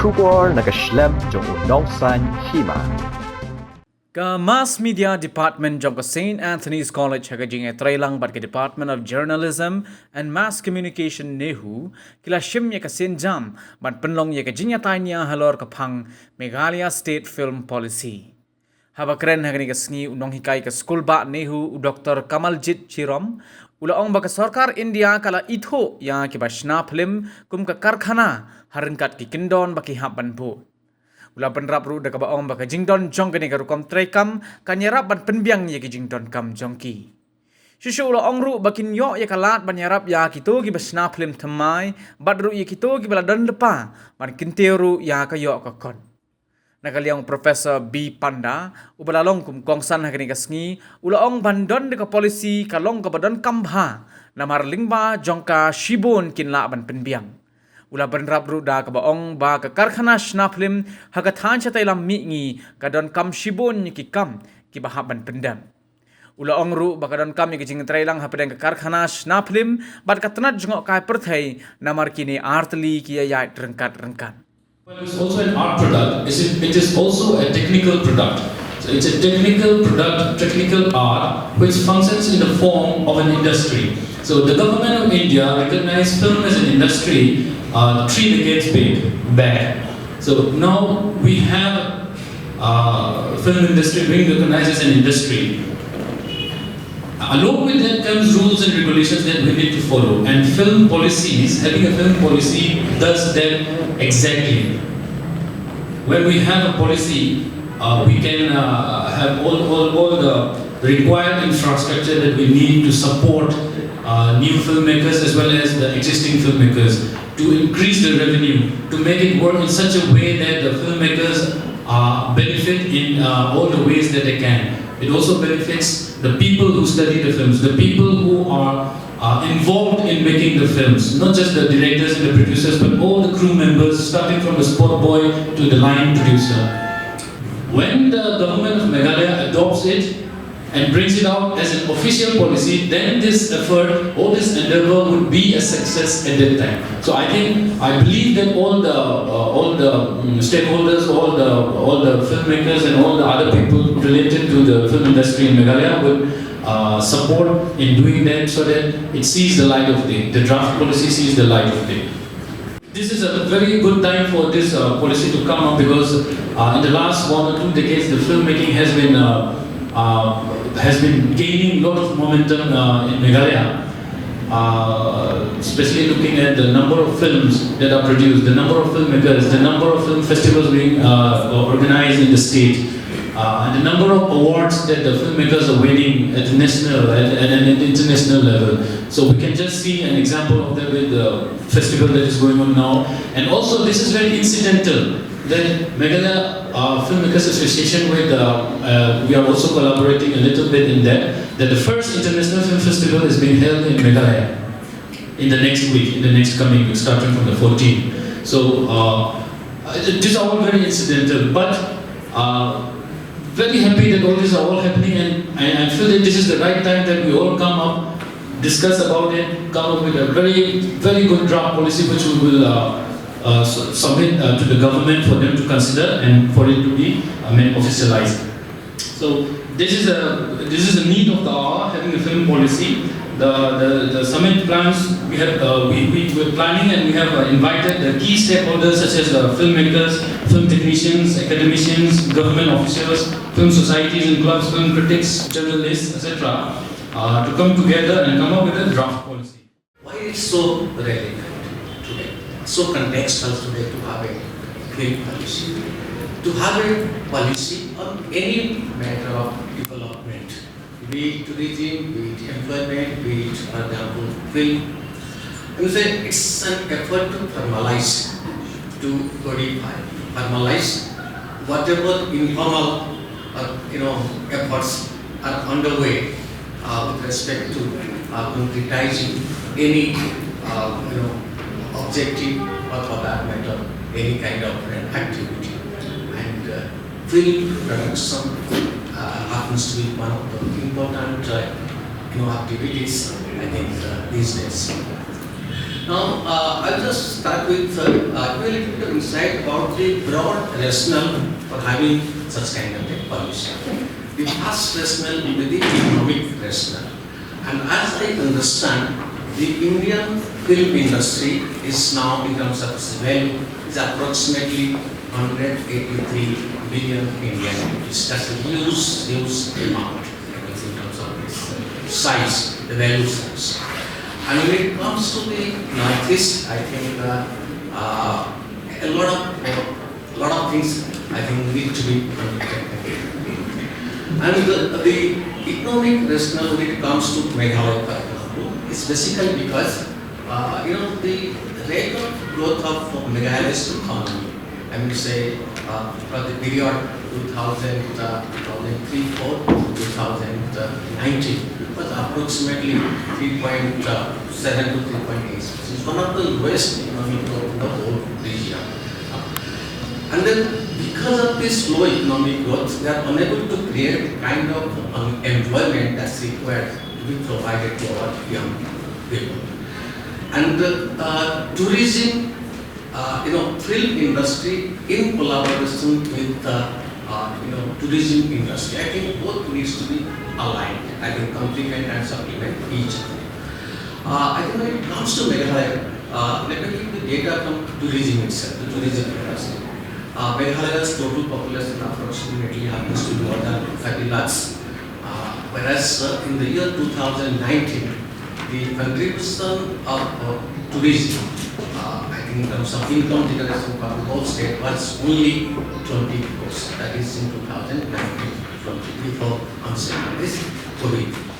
Shubor nakaslem jong udongsan Hima. Ka Mass Media Department jong ka St. Anthony's College haga Jingïatai lang bat ka Department of Journalism and Mass Communication nehu kila shim ya ka Jam ban Pynlong ya ka Jingïatai niya Halor ka phang Meghalaya State Film Policy. Haba keren haga ni ka sngi unong hikai ka school ba nehu Dr. Kamaljit Chirom ulaong baka sarkar India kala itho ya ki bashna film kum ka karkhana harengkat ki kindon baki haban po. Ula penrap ru deka baong baka jingdon jong kene garu kom trekam kanyarap ban penbiang ye ki jingdon kam jongki. Shushu ula ong ru bakin yo ye kalat banyarap ya kito ki basna film thamai badru ye kito ki bala dan lepa ban kinteru ya ka yo ka kon. Nakaliang Professor B Panda ubalalong kum kongsan hakini kasngi ula ong bandon deka polisi kalong ka badon kambha namar lingba jongka shibun kinla ban penbiang. Ula benrap ruda ka baong ba ka karkhana shnaflim hagathan chatai lam mi kadon kam shibun ki kam ki bahaban pendam. Ula ong ru ba kadon kam ki Jingïatai lang hapedang ka karkhana shnaflim bat katnat jongok kai perthai namar kini artli ki ya rengkat. Well, it's also an art product. It is also a technical product. So it's a technical product, technical art, which functions in the form of an industry. So the government of India recognized film as an industry 3 decades back. So now we have film industry being recognized as an industry. Along with that comes rules and regulations that we need to follow. And film policies, having a film policy does that exactly. When we have a policy, we can have all the required infrastructure that we need to support new filmmakers as well as the existing filmmakers, to increase the revenue, to make it work in such a way that the filmmakers benefit in all the ways that they can. It also benefits the people who study the films, the people who are involved in making the films, not just the directors and the producers, but all the crew members, starting from the spot boy to the line producer. When the government of Meghalaya adopts it and brings it out as an official policy, then this effort, all this endeavor would be a success at that time. So I believe that all the stakeholders, all the filmmakers and all the other people related to the film industry in Meghalaya would support in doing that, so that it sees the light of day. The draft policy sees the light of day. This is a very good time for this policy to come up, because in the last 1 or 2 decades, the filmmaking has been gaining a lot of momentum in Meghalaya, especially looking at the number of films that are produced, the number of filmmakers, the number of film festivals being organized in the state, and the number of awards that the filmmakers are winning at the national and an international level. So we can just see an example of that with the festival that is going on now. And also, this is very incidental that Meghalaya Filmmakers Association we are also collaborating a little bit in that the first international film festival is being held in Meghalaya in the next week, in the next coming week, starting from the 14th. So these are all very incidental, but very happy that all these are all happening, and I feel that this is the right time that we all come up, discuss about it, come up with a very, very good draft policy which we will submit to the government for them to consider and for it to be officialized. So this is a need of the hour, having a film policy. The summit plans we're planning, and we have invited the key stakeholders such as filmmakers, film technicians, academicians, government officials, film societies and clubs, film critics, journalists, etc. To come together and come up with a draft policy. Why is it so relevant today, so contextual today to have a film policy? To have a policy on any matter of development, be it tourism, be it employment, be it, for example, film. I would say it's an effort to formalize, to codify, formalize whatever informal efforts are underway with respect to concretizing any objective, or for that matter, any kind of an activity. And film production happens to be one of the important activities, I think, these days. Now, I'll just start with a little bit of insight about the broad rationale for having such kind of a policy. The first rationale will be the economic rationale. And as I understand, the Indian film industry is now, in terms of its value, is approximately 183 billion Indian rupees. That's a huge amount in terms of its size, the value size. And when it comes to the Northeast, I think a lot of things I think need to be undertaken. And the economic rationale when it comes to Meghalaya is basically because the rate of growth of Meghalaya's economy, I mean to say for the period 2003 to 2019 was approximately 3.7 to 3.8. It's one of the lowest economic growth in the whole region. And then because of this low economic growth, they are unable to create kind of employment that's required to be provided to our young people. And tourism, film industry in collaboration with tourism industry, I think both needs to be aligned. I think complement and supplement each other. I think when it comes to Meghalaya, let me give the data from tourism itself, the tourism industry. Meghalaya's total population approximately happens to be more than 30 lakhs, whereas in the year 2019, the contribution of tourism, I think in terms of income generation for the whole state was only 20 crores. That is in 2019, before onset of this COVID.